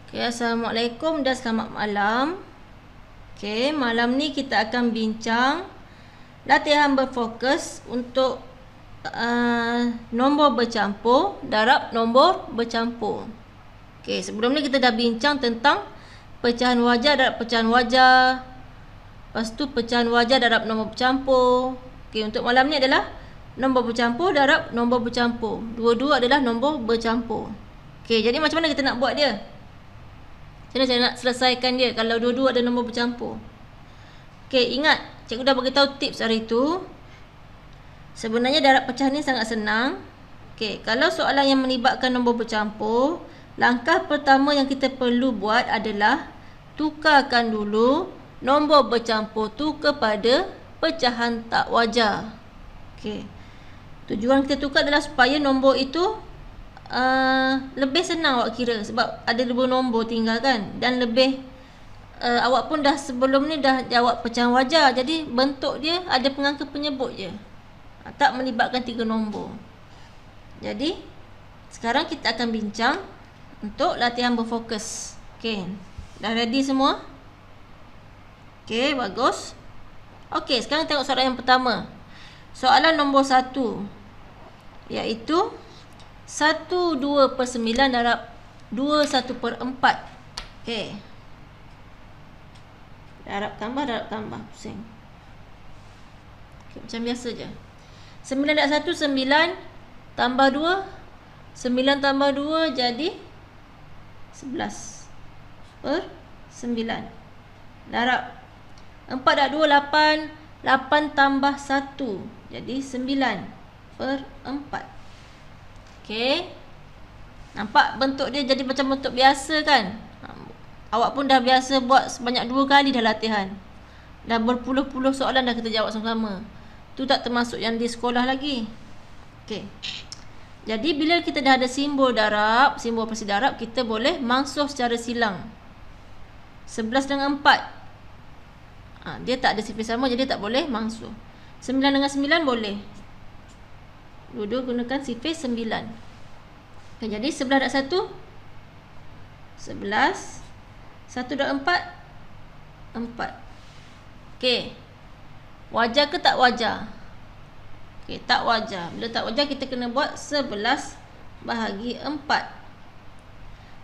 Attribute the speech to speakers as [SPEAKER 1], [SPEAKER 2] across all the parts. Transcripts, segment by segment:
[SPEAKER 1] Okay, Assalamualaikum dan selamat malam. Okay, malam ni kita akan bincang latihan berfokus untuk nombor bercampur, darab nombor bercampur. Okay, sebelum ni kita dah bincang tentang pecahan wajah, darab pecahan wajah. Lepas tu pecahan wajah, darab nombor bercampur. Okay, untuk malam ni adalah nombor bercampur, darab nombor bercampur. Dua-dua adalah nombor bercampur. Okay, jadi macam mana kita nak buat dia? Macam mana saya nak selesaikan dia kalau dua-dua ada nombor bercampur? Okey, ingat cikgu dah beritahu tips hari tu. Sebenarnya darab pecahan ni sangat senang. Okey, kalau soalan yang melibatkan nombor bercampur, langkah pertama yang kita perlu buat adalah tukarkan dulu nombor bercampur tu kepada pecahan tak wajar. Okey. Tujuan kita tukar adalah supaya nombor itu lebih senang awak kira sebab ada dua nombor tinggal kan, dan lebih awak pun dah sebelum ni dah jawab pecahan wajah, jadi bentuk dia ada pengangka penyebut je, tak melibatkan tiga nombor. Jadi sekarang kita akan bincang untuk latihan berfokus. Okey, dah ready semua? Okey, bagus. Okey, sekarang tengok soalan yang pertama. Soalan nombor 1, iaitu 1/2/9 darab 2/1/4. Okey. Darab tambah, pusing. Okey, macam biasa je. 9 darab 1, 9 tambah 2. 9 tambah 2 jadi 11/9. Darab 4 darab 2, 8. 8 tambah 1 jadi 9/4. Okey. Nampak bentuk dia jadi macam bentuk biasa kan? Awak pun dah biasa buat sebanyak 2 kali dah latihan. Dah berpuluh-puluh soalan dah kita jawab sama-sama. Tu tak termasuk yang di sekolah lagi. Okey. Jadi bila kita dah ada simbol darab, simbol operasi darab, kita boleh mangsuh secara silang. 11 dengan 4. Dia tak ada sifar sama, jadi tak boleh mangsuh. 9 dengan 9 boleh. Dua-dua gunakan sifar 9. Okay, jadi 11 darab 1 11. 1 darab 4 4. Okey. Wajar ke tak wajar? Okey, tak wajar. Bila tak wajar kita kena buat 11 bahagi 4.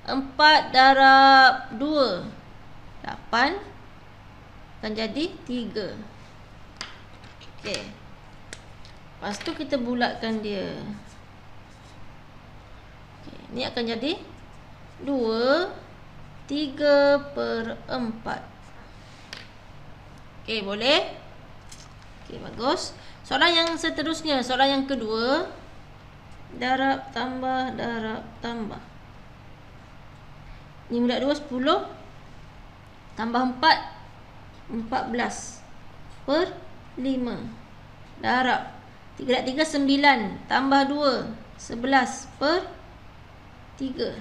[SPEAKER 1] 4 darab 2 8 akan jadi 3. Okey. Lepas tu kita bulatkan dia. Okay, ni akan jadi 2/3/4. Okey, boleh? Okey, bagus. Soalan yang seterusnya, soalan yang kedua. Darab tambah, darab tambah. 5 darab 2, 10. Tambah 4, 14/5. Darab 3 darab 3, 9. Tambah 2, 11/3.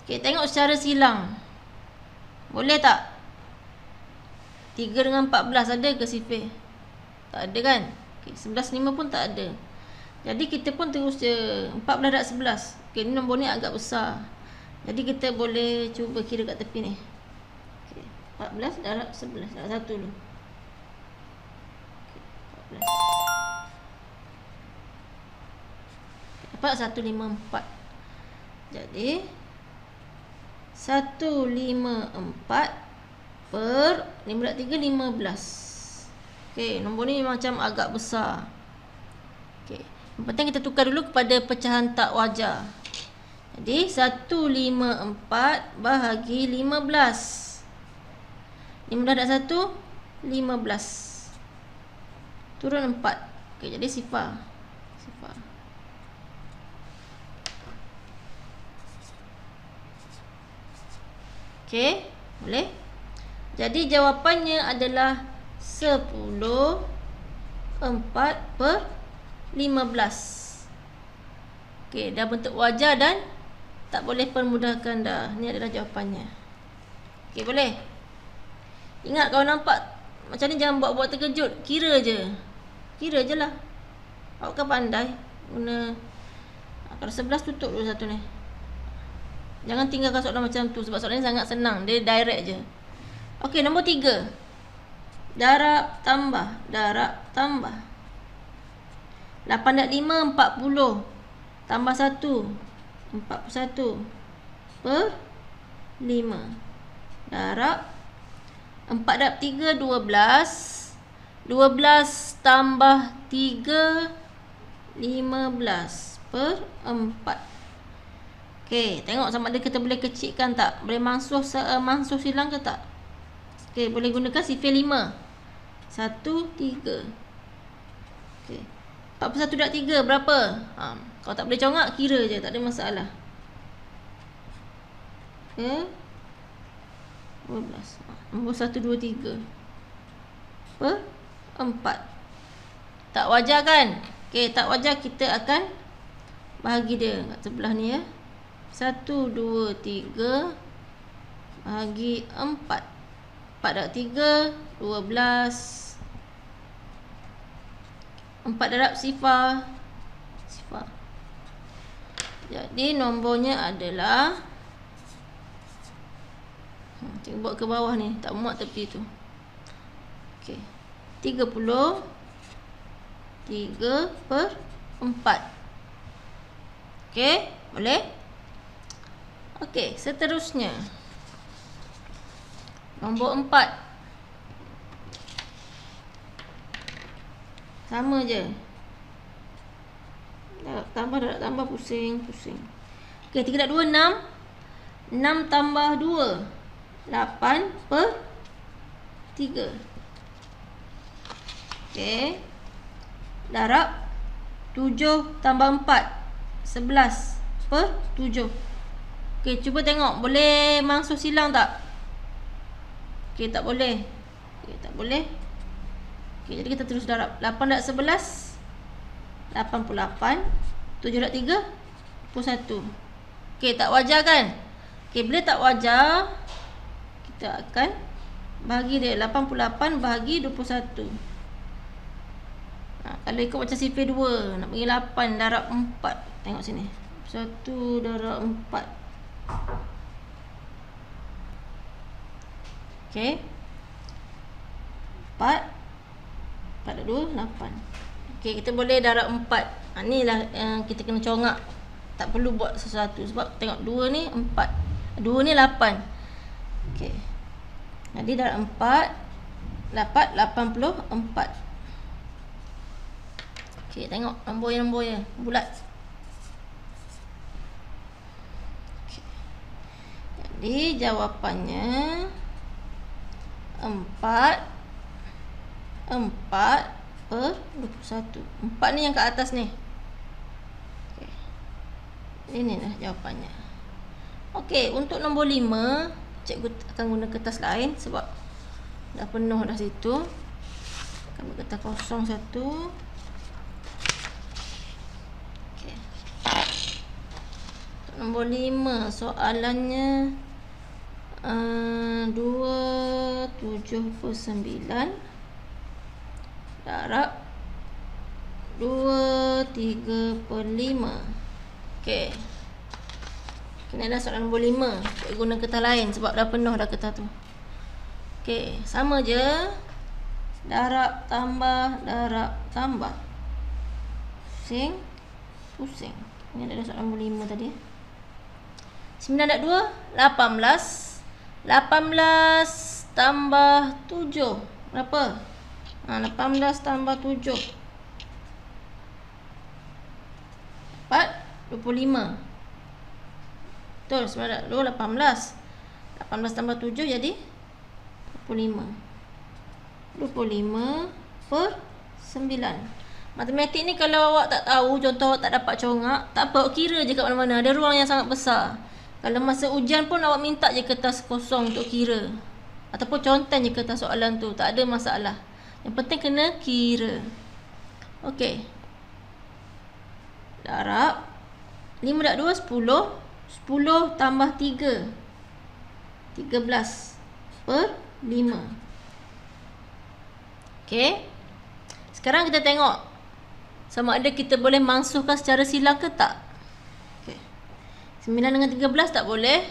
[SPEAKER 1] Okey, tengok secara silang. Boleh tak? 3 dengan 14 ada ke sifar? Tak ada kan? Okey, 11/5 pun tak ada. Jadi kita pun terus je 14 darab 11. Okey, ni nombor ni agak besar. Jadi kita boleh cuba kira kat tepi ni. Okey, 14 darab 11. Darab 1 dulu. Okey, 14. Dapat 154. Jadi 154 per 5 darab 3, 15. Okey, nombor ni macam agak besar. Okey, yang penting kita tukar dulu kepada pecahan tak wajar. Jadi 154 bahagi 15. 15 darab 1, 15. Turun 4. Okey, jadi sifar. Okey, boleh? Jadi jawapannya adalah 10/4/15. Okey, dah bentuk wajah dan tak boleh permudahkan dah. Ni adalah jawapannya. Okey, boleh? Ingat kalau nampak macam ni jangan buat-buat terkejut. Kira je. Kira je lah. Awak kan pandai. Guna kalau 11 tutup dulu satu ni. Jangan tinggalkan soalan macam tu sebab soalan ni sangat senang. Dia direct je. Okey, nombor 3. Darab tambah. 8/5 40. Tambah 1. 41 per 5. Darab 4/3 12. 12 tambah 3 15 per 4. Okey, tengok sama ada kita boleh kecilkan tak? Boleh mansuh silang ke tak? Okey, boleh gunakan sifir 5. 1 3. Okey. 41/3 berapa? Kalau tak boleh congak, kira je, tak ada masalah. Okey. 12. Nombor 1 2 3 per 4. Tak wajar kan? Okey, tak wajar, kita akan bahagi dia kat sebelah ni ya. 1 2 3 bahagi 4. 4/3 12. 4 darab sifar. Jadi nombornya adalah cikgu buat ke bawah ni, tak muat tepi tu. Okey. 33 per 4. Okey, boleh? Okey, seterusnya. Nombor 4. Sama je. Darab tambah pusing. Okey, 3/2 6. 6 tambah 2 8 per 3. Okey. Darab 7 tambah 4 11 per 7. Okey, cuba tengok boleh mansuh silang tak? Okey, tak boleh. Okey, jadi kita terus darab. 8/11 88. 7/3 21. Okey, tak wajar kan? Okey, bila tak wajar, kita akan bahagi dia. 88 bahagi 21. Kalau ikut macam sifir 2, nak bagi 8 darab 4. Tengok sini. 1 darab 4. Okey. 4 4/2 8. Okey, kita boleh darab 4. Inilah kita kena congak. Tak perlu buat sesuatu sebab tengok 2 ni 4. 2 ni 8. Okey. Jadi darab 4 dapat 84. Okey, tengok nombor-nombor bulat. Okey. Jadi jawapannya 4 per 21. 4 ni yang kat atas ni. Okey. Ini dah jawapannya. Okey, untuk nombor 5, cikgu akan guna kertas lain sebab dah penuh dah situ. Ambil kertas kosong satu. Okey. Untuk nombor 5, soalannya 27/9 darab 23/5. Okey. Kena dah soalan nombor 5. Kita guna kertas lain sebab dah penuh dah kertas tu. Okey, sama je. Darab tambah. Pusing. Ini dah soalan nombor 5 tadi. 9/2 18. 18 tambah 7 berapa? 18 tambah 7 25. Betul, 9/2 18. 18 tambah 7 jadi 25. 25 per 9. Matematik ni kalau awak tak tahu, contoh awak tak dapat congak, tak apa, awak kira je kat mana-mana. Ada ruang yang sangat besar. Kalau masa ujian pun awak minta je kertas kosong untuk kira. Ataupun contoh je kertas soalan tu, tak ada masalah. Yang penting kena kira. Okey. Darab 5/2 10. 10 tambah 3 13 per 5. Okey. Sekarang kita tengok sama ada kita boleh mansuhkan secara silang ke tak. Okey. 9 dengan 13 tak boleh.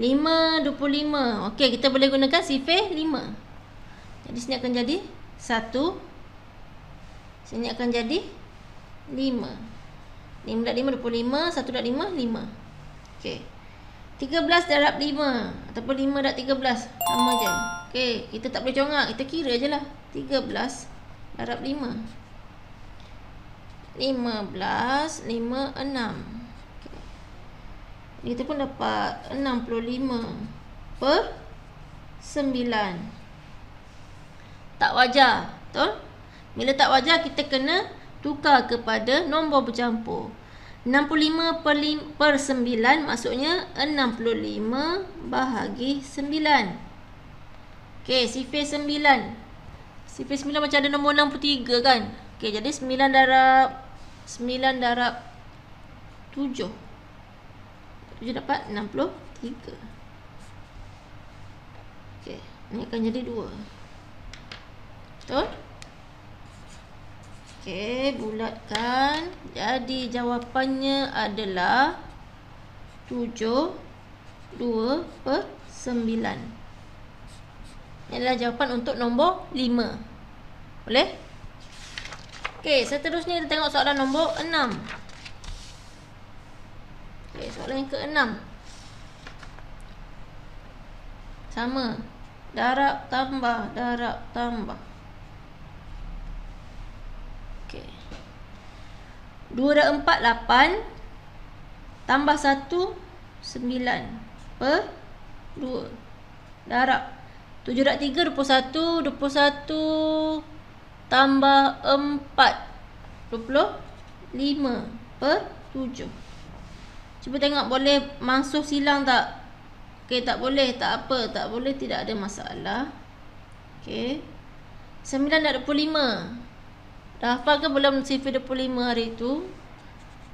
[SPEAKER 1] 5, 25. Okey, kita boleh gunakan sifar 5. Jadi sini akan jadi 1. Sini akan jadi 5. 5 darab 5, 25. 1 darab 5, 5. Okey. 13 darab 5 ataupun 5 darab 13 sama je. Okey, kita tak boleh congak, kita kira je lah. 13 darab 5. 15, 5, 6. Okay. Kita pun dapat 65 per 9. Tak wajar, betul? Bila tak wajar, kita kena tukar kepada nombor bercampur. 65 per 9 maksudnya 65 bahagi 9. Okey, sifar 9. Sifar 9 macam ada nombor 63 kan? Okey, jadi 9 darab 7. 7 dapat 63. Okey, ni akan jadi 2. Betul? Okey, bulatkan. Jadi jawapannya adalah 7, 2 per 9. Ini adalah jawapan untuk nombor 5. Boleh? Okey, seterusnya kita tengok soalan nombor 6. Okey, soalan yang ke-6. Sama. Darab tambah, darab tambah. Okey. 2 darab 4, 8. Tambah 1, 9. Per 2. Darab. 7 darab 3, 21. 21 tambah 4. 25 per 7. Cuba tengok boleh masuk silang tak? Okey, tak boleh. Tak apa. Tak boleh, tidak ada masalah. Okey. 9 darab 25. Dah hafal ke belum sifar 25 hari tu?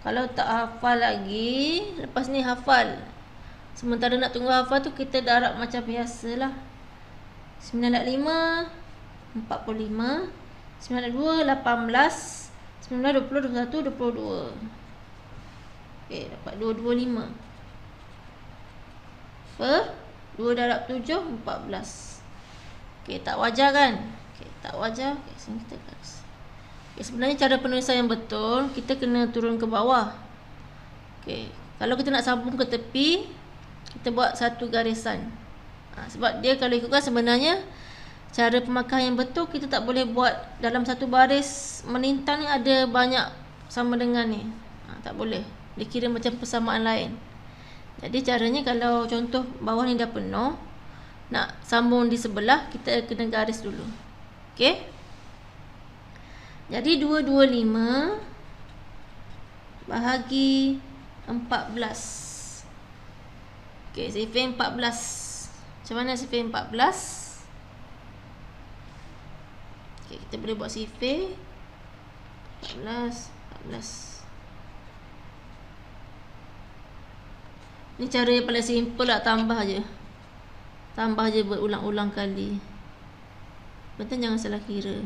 [SPEAKER 1] Kalau tak hafal lagi, lepas ni hafal. Sementara nak tunggu hafal tu, kita darab macam biasalah. 9 darab 5, 45. 9 darab 2, 18. 19, 20, 21, 22. Okey, dapat 225. Per 2 darab 7, 14. Okey, tak wajar kan? Okey, tak wajar. Okey, sini kita garis. Okay, sebenarnya cara penulisan yang betul, kita kena turun ke bawah. Okey, kalau kita nak sambung ke tepi, kita buat satu garisan. Sebab dia kalau ikutkan sebenarnya cara pemakaian yang betul, kita tak boleh buat dalam satu baris melintang ni ada banyak sama dengan ni. Tak boleh. Dikira macam persamaan lain. Jadi caranya kalau contoh bawah ni dah penuh, nak sambung di sebelah, kita kena garis dulu. Okey. Jadi 225 bahagi 14. Okey, sifar 14. Macam mana sifar 14? Okey, kita boleh buat sifar 14, 14. Ni cara yang paling simple lah, tambah je. Tambah je berulang-ulang kali. Penting jangan salah kira.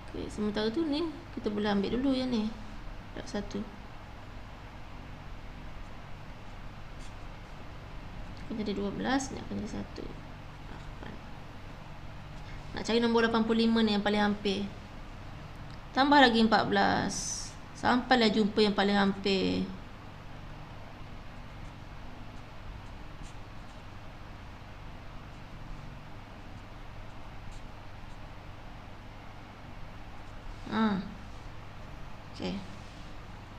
[SPEAKER 1] Okay, sementara tu ni kita boleh ambil dulu yang ni. Darab 1. Akan jadi 12, ni akan jadi 1. 8. Nak cari nombor 85 ni yang paling hampir. Tambah lagi 14. Sampailah jumpa yang paling hampir. Okey.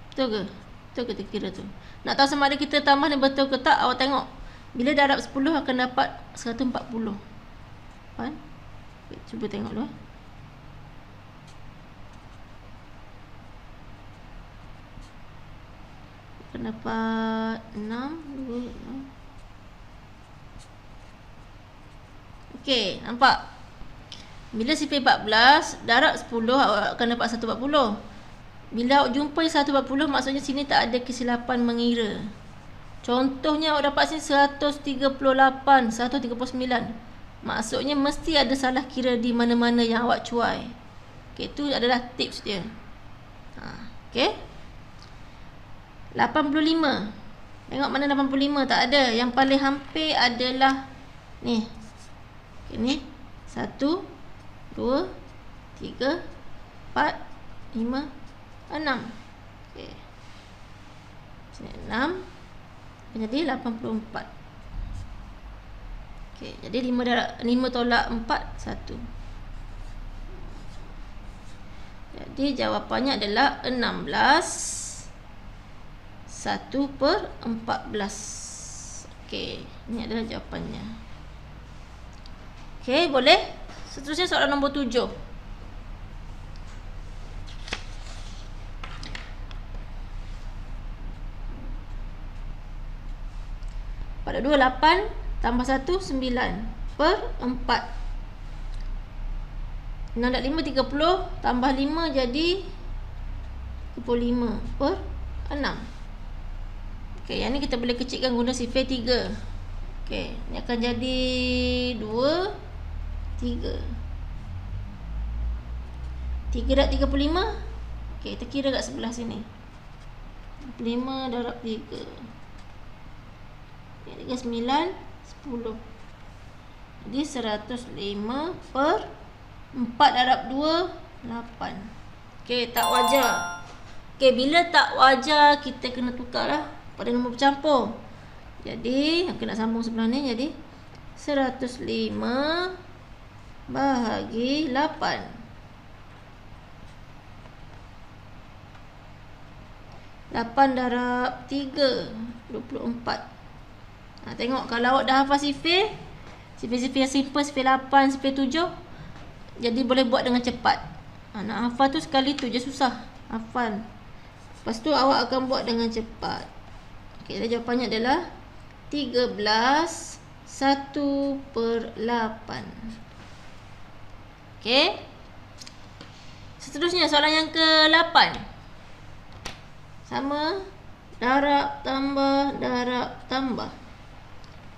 [SPEAKER 1] Betul ke? Betul ke kita kira tu? Nak tahu sama ada kita tambah ni betul ke tak, awak tengok. Bila darab 10 akan dapat 140. Faham? Okay, cuba tengok dulu. Akan dapat 6, 2, 6. Okey, nampak? Bila sifar 14, darab 10 awak akan dapat 140. Bila awak jumpa 140, maksudnya sini tak ada kesilapan mengira. Contohnya awak dapat sini 138, 139. Maksudnya mesti ada salah kira di mana-mana yang awak cuai. Okey, itu adalah tips dia. Okey. 85. Tengok mana 85, tak ada. Yang paling hampir adalah ni. Okay, ni 1 2 3 4 5 6. Okey. Sini 6 jadi 84. Okey, jadi 5 tolak 4 1. Jadi jawapannya adalah 16 1/14. Okey, ini adalah jawapannya. Okey, boleh? Seterusnya soalan nombor 7. Pada 2, 8 tambah 1, 9/4. 6 dan 5, 30. Tambah 5 jadi 25/6. Okey, yang ni kita boleh kecilkan guna sifar 3. Okey, ni akan jadi 2, 3. 3 darab 35. Okey, kita kira kat sebelah sini. 5 darab 3. 3, 9, 10. Jadi 105/4 darab 2, 8. Okey, tak wajar. Okey, bila tak wajar, kita kena tukar lah pada nombor bercampur. Jadi, aku nak sambung sebelah ni. Jadi, 105 bahagi 8. 8 darab 3, 24. Tengok, kalau awak dah hafal sifar yang simple, sifar 8, sifar 7, jadi boleh buat dengan cepat. Nak hafal tu sekali tu je susah hafal. Lepas tu awak akan buat dengan cepat. Okey, jawapannya adalah 13 1/8. Okey. Seterusnya soalan yang ke-8. Sama, darab tambah darab tambah.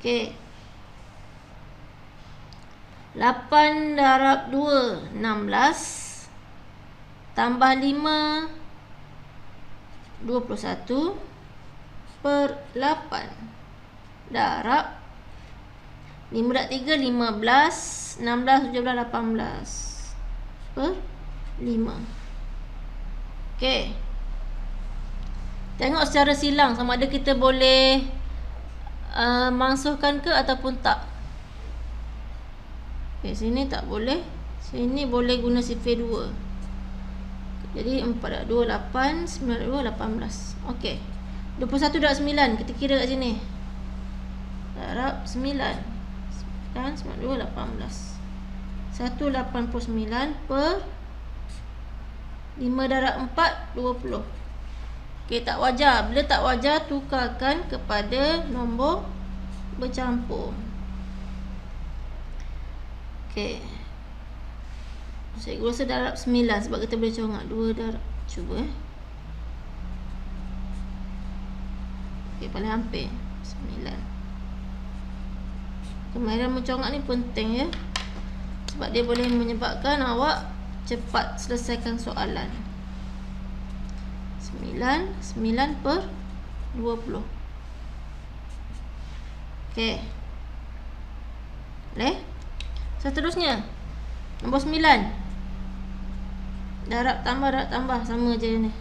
[SPEAKER 1] Okey. 8 darab 2, 16. Tambah 5, 21/8. Darab 5 darab 3, 15. 16, 17, 18/5. Okey. Tengok secara silang sama ada kita boleh mangsuhkan ke ataupun tak. Okay, sini tak boleh. Sini boleh guna sifar 2. Jadi 4 darab 2, 8. 9 darab 2, 18. Okey. 21 darab 9. Kita kira kat sini. Darab 9. 9, 9 darab 2, 18. 189 per 5 darab 4, 20. Okey, tak wajar. Bila tak wajar, tukarkan kepada nombor bercampur. Okey. Saya rasa darab 9 sebab kita boleh congak 2 darab. Cuba Okey, paling hampir 9. Kemahiran mencongak ni penting ya. Sebab dia boleh menyebabkan awak cepat selesaikan soalan. 9/20. Okey. Boleh? Seterusnya nombor 9. Darab tambah sama je ni.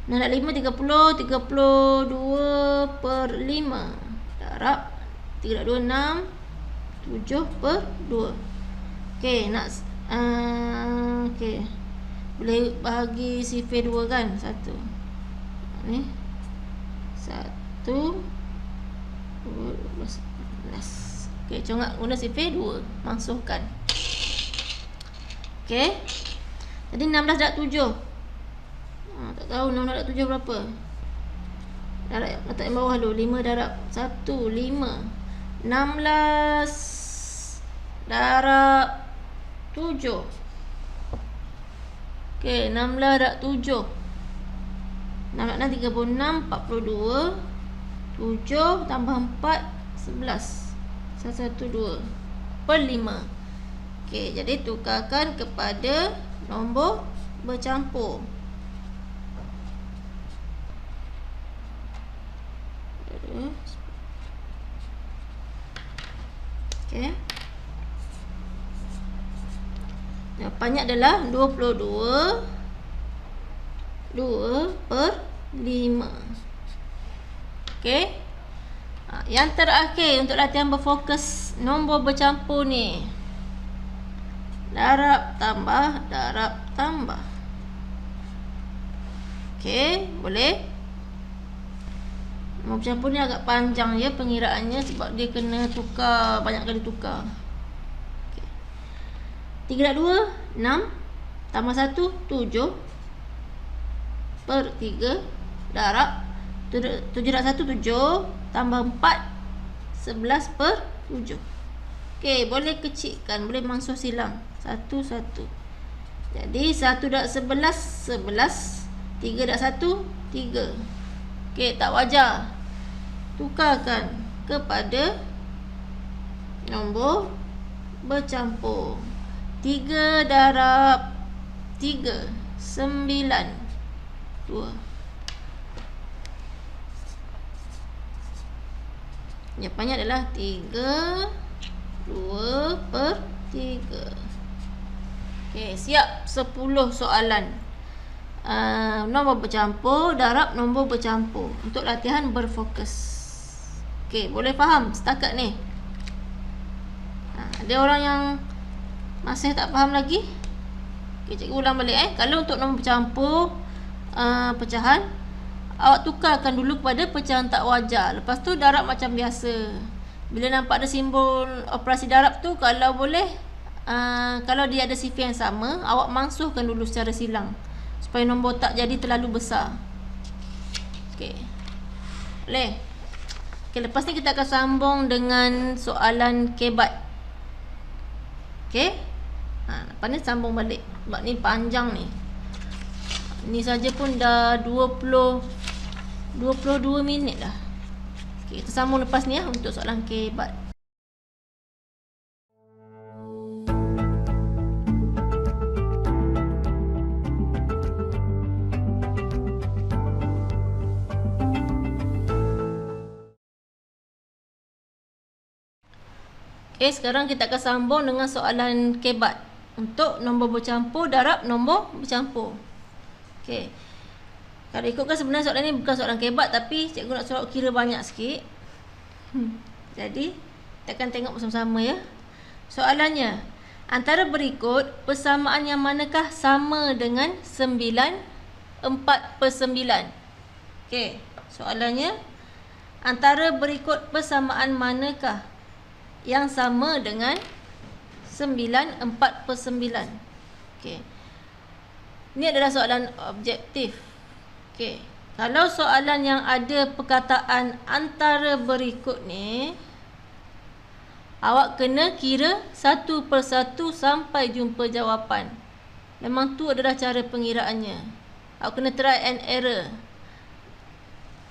[SPEAKER 1] 6 darab 5, 30. 32/5. Darab 3 darab 2, 6. 7/2. Okey, nak okey. Boleh bahagi sifar 2 kan? 1. Ni 1 2 14. Okey, congak guna sifar 2, mangsuhkan. Okey. Jadi 16 darab 7. Tak tahu 16 darab 7 berapa. Darab letak yang bawah dulu. 5 darab 1, 5. 16 darab 7. Okey, 16 darab 7. 6 darab 6, 36. 42. 7 tambah 4, 11. 112/5. Okey, jadi tukarkan kepada nombor bercampur. Okey. Jawapannya adalah 22 2/5. Okey. Yang terakhir untuk latihan berfokus nombor bercampur ni. Darab tambah. Okey, boleh? Nombor bercampur ni agak panjang ya pengiraannya sebab dia kena tukar, banyak kali tukar. Okey. 3/2 6 tambah 1 7 per 3 darab 7/1 7 tambah 4 11/7. Okey, boleh kecilkan, boleh masuk silang 1 1. Jadi 1/11 11, 3/1 3. Okey, tak wajar. Tukarkan kepada nombor bercampur. 3 darab 3 9 2. Jawapannya adalah 3 2/3. Okey, siap 10 soalan. Nombor bercampur darab nombor bercampur untuk latihan berfokus. Okey, boleh faham setakat ni? Ada orang yang masih tak faham lagi? Okey, cikgu ulang balik Kalau untuk nombor bercampur pecahan, awak tukarkan dulu kepada pecahan tak wajar. Lepas tu darab macam biasa. Bila nampak ada simbol operasi darab tu, kalau boleh kalau dia ada sifar yang sama, awak mansuhkan dulu secara silang supaya nombor tak jadi terlalu besar. Okey. Boleh? Okey, lepas ni kita akan sambung dengan soalan kebat. Okey? Lepas ni sambung balik. Sebab ni panjang ni. Ni saja pun dah 22 minit dah. Okey, kita sambung lepas ni untuk soalan kebat. Okey, sekarang kita akan sambung dengan soalan kebat untuk nombor bercampur darab nombor bercampur. Okey. Kalau ikutkan sebenarnya soalan ni bukan soalan kebat, tapi cikgu nak suruh kira banyak sikit. Jadi, kita akan tengok bersama-sama ya. Soalannya, antara berikut persamaan yang manakah sama dengan 9 4/9? Okey, soalannya, antara berikut persamaan manakah yang sama dengan 9 4/9? Okey. Ini adalah soalan objektif. Okey. Kalau soalan yang ada perkataan antara berikut ni, awak kena kira satu persatu sampai jumpa jawapan. Memang tu adalah cara pengiraannya. Awak kena try and error.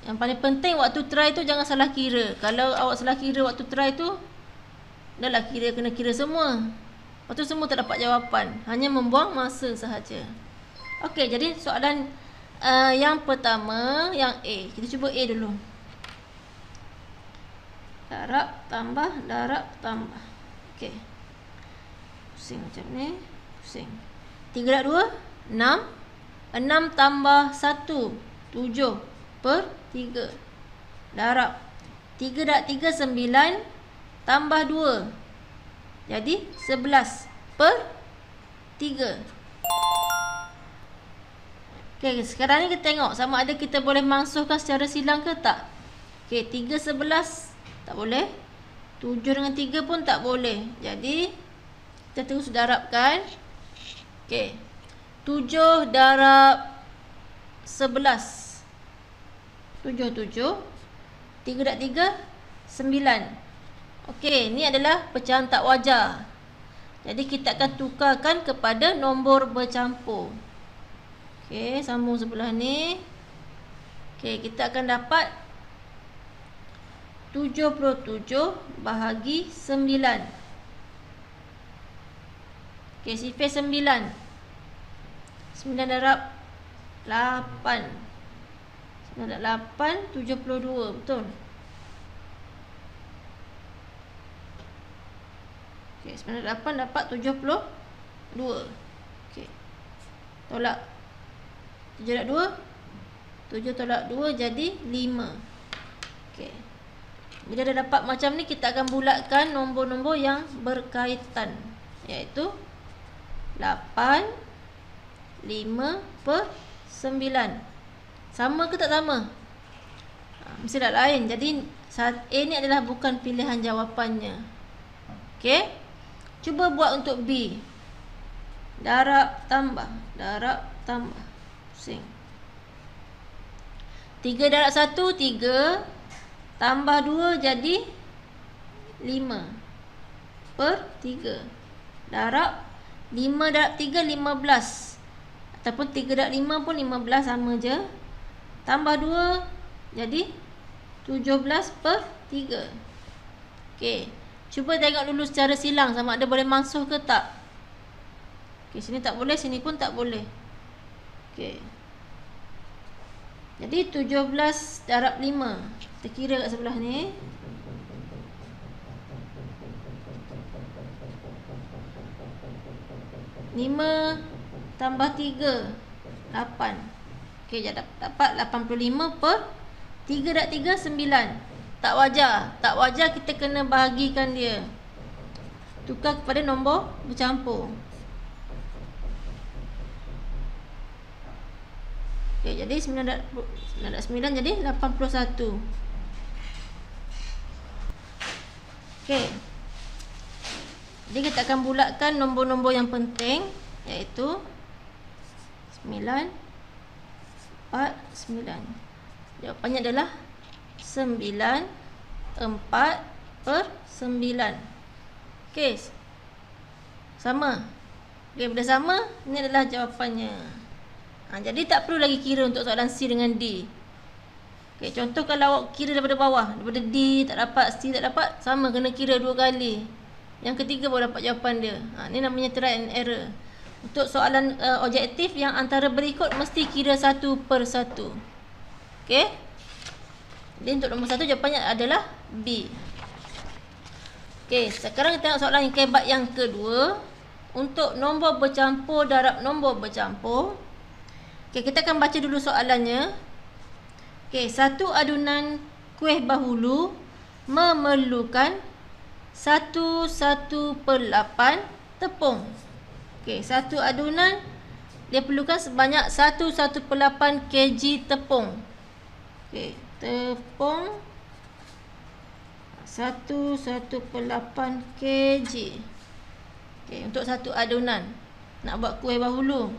[SPEAKER 1] Yang paling penting waktu try tu jangan salah kira. Kalau awak salah kira waktu try tu, dah lah kena kira semua. Lepas tu semua tak dapat jawapan. Hanya membuang masa sahaja. Okey, jadi soalan yang pertama, yang A. Kita cuba A dulu. Darab tambah. Okey. Pusing macam ni. Pusing. 3/2 6. 6 tambah 1 7/3. Darab 3/3 9 tambah 2. Jadi 11/3. Okey, sekarang ni kita tengok sama ada kita boleh mansuhkan secara silang ke tak. Okey, 3 11 tak boleh. 7 dengan 3 pun tak boleh. Jadi kita terus darabkan. Okey. 7 darab 11. 7 7. 3/3 9. Okey, ni adalah pecahan tak wajar. Jadi kita akan tukarkan kepada nombor bercampur. Okey, sambung sebelah ni. Okey, kita akan dapat 77 bahagi 9. Okey, sifar 9. 9 darab 8. 9 darab 8 72, betul? Okey, 98 dapat 72. Okey. Tolak 7 tolak 2. 7 tolak 2 jadi 5. Okey. Bila dah dapat macam ni, kita akan bulatkan nombor-nombor yang berkaitan, iaitu 8, 5 per 9. Sama ke tak sama? Mesti tak lain. Jadi A ni adalah bukan pilihan jawapannya. Okey. Cuba buat untuk B. Darab tambah. Pusing. 3 darab 1, 3. Tambah 2 jadi 5 per 3. Darab 5 darab 3, 15. Ataupun 3 darab 5 pun 15, sama je. Tambah 2 jadi 17 per 3. Okey. Cuba tengok dulu secara silang sama ada boleh mansuh ke tak. Okey, sini tak boleh, sini pun tak boleh. Okey. Jadi 17 darab 5. Kita kira kat sebelah ni. 5 tambah 3, 8. Okey, dapat 85 per 3 darab 3, 9. Tak wajar. Tak wajar, kita kena bahagikan dia. Tukar kepada nombor bercampur. Okey, jadi 9 darab 9 jadi 81. Okey. Jadi kita akan bulatkan nombor-nombor yang penting, iaitu 9, 4, 9. Jawapannya adalah 9, 4 per 9. Okey. Sama. Okey, bila sama, ini adalah jawapannya. Jadi tak perlu lagi kira untuk soalan C dengan D. Okey, contoh kalau awak kira daripada bawah, daripada D tak dapat, C tak dapat, sama, kena kira 2 kali. Yang ketiga baru dapat jawapan dia. Ni namanya try and error. Untuk soalan objektif yang antara berikut mesti kira 1 per 1. Okey. Jadi untuk nombor 1 jawapannya adalah B. Okey, sekarang kita tengok soalan yang kebat yang kedua. Untuk nombor bercampur darab nombor bercampur. Okey, kita akan baca dulu soalannya. Okey, satu adunan kuih bahulu memerlukan 1/8 tepung. Okey, satu adunan dia perlukan sebanyak 1/8 kg tepung. Okey, tepung 1/8 kg. Okey, untuk satu adunan nak buat kuih bahulu.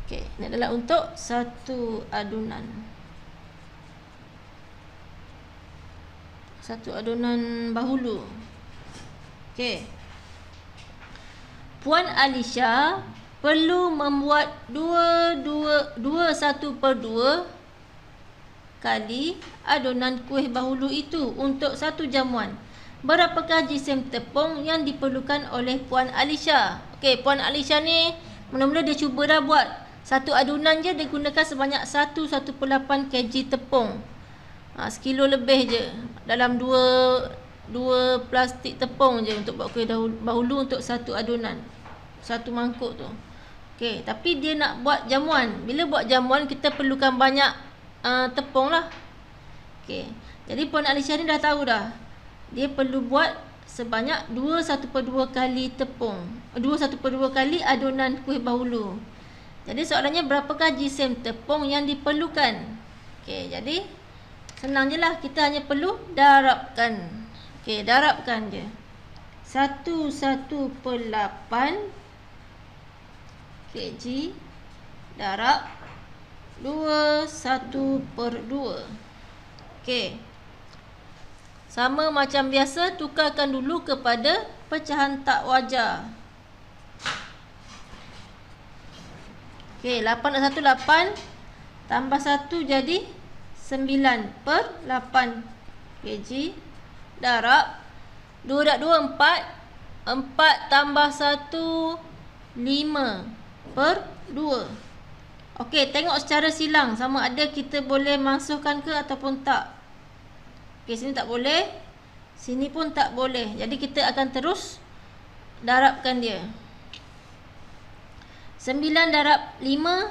[SPEAKER 1] Okey, ini adalah untuk satu adunan. Satu adunan bahulu. Okey. Puan Alisha perlu membuat 1/2 kali adunan kuih bahulu itu untuk satu jamuan. Berapakah jisim tepung yang diperlukan oleh Puan Alisha? Okey, Puan Alisha ni mula-mula dia cuba dah buat satu adunan je, dia gunakan sebanyak 1/8 kg tepung. Sekilo lebih je. Dalam dua plastik tepung je untuk buat kuih bahulu untuk satu adunan. Satu mangkuk tu. Okey, tapi dia nak buat jamuan. Bila buat jamuan kita perlukan banyak tepung lah. Okey. Jadi Puan Alisha ni dah tahu dah. Dia perlu buat sebanyak 2/1/2 kali tepung. 2/1/2 kali adunan kuih bahulu. Jadi soalannya berapakah jisim tepung yang diperlukan? Okey, jadi senang je lah. Kita hanya perlu darabkan. Okey, darabkan je. 1/8 kg darab 1/2. Okey. Sama macam biasa, tukarkan dulu kepada pecahan tak wajar. Okey, 8 dan 1, 8. Tambah 1 jadi 9/8 kg. Darab 2 darab 2, 4. 4 tambah 1, 5/2. Okey, tengok secara silang sama ada kita boleh masukkan ke ataupun tak. Okey, sini tak boleh. Sini pun tak boleh. Jadi kita akan terus darabkan dia. 9 darab 5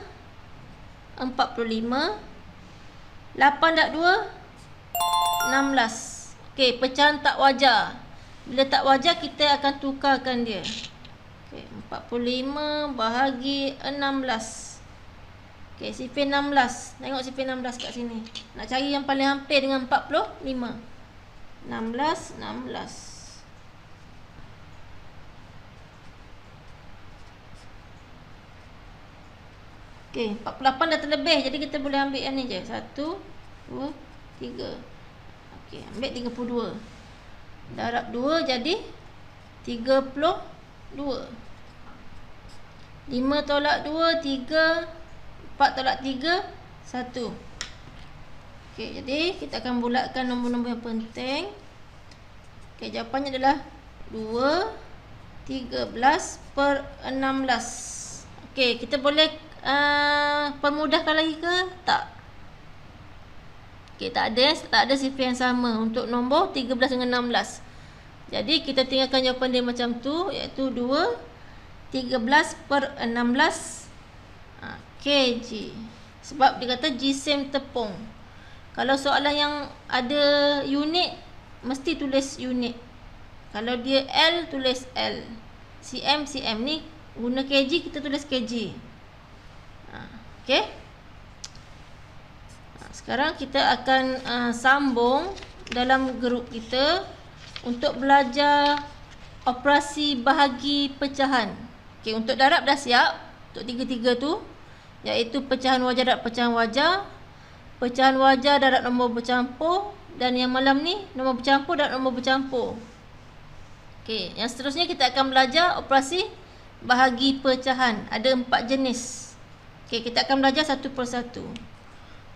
[SPEAKER 1] 45. 8 darab 2 16. Okey, pecahan tak wajar. Bila tak wajar kita akan tukarkan dia. Okey, 45 bahagi 16. Okey, sifir 16. Tengok sifir 16 kat sini. Nak cari yang paling hampir dengan 45. 16. Okey, 48 dah terlebih. Jadi kita boleh ambil yang ni je. 1, 2, 3. Okey, ambil 32. Darab 2 jadi 32. 5 tolak 2, 3. 4 tolak 3, 1. Okey, jadi kita akan bulatkan nombor-nombor yang penting. Okey, jawapannya adalah 2, 13 per 16. Okey, kita boleh permudahkan lagi ke? Tak. Okey, tak ada sifir yang sama untuk nombor 13 dengan 16. Jadi kita tinggalkan jawapan dia macam tu, iaitu 2, 13 per 16 kg. Sebab dia kata jisim tepung. Kalau soalan yang ada unit, mesti tulis unit. Kalau dia L, tulis L. cm ni guna kg, kita tulis kg. Okey. Sekarang kita akan sambung dalam grup kita untuk belajar operasi bahagi pecahan. Okey, untuk darab dah siap. Untuk 3 tu, iaitu pecahan wajar darab pecahan wajar, pecahan wajar darab nombor bercampur, dan yang malam ni nombor bercampur darab nombor bercampur. Okey, yang seterusnya kita akan belajar operasi bahagi pecahan. Ada 4 jenis. Okey, kita akan belajar satu persatu.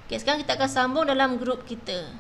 [SPEAKER 1] Okey, sekarang kita akan sambung dalam grup kita.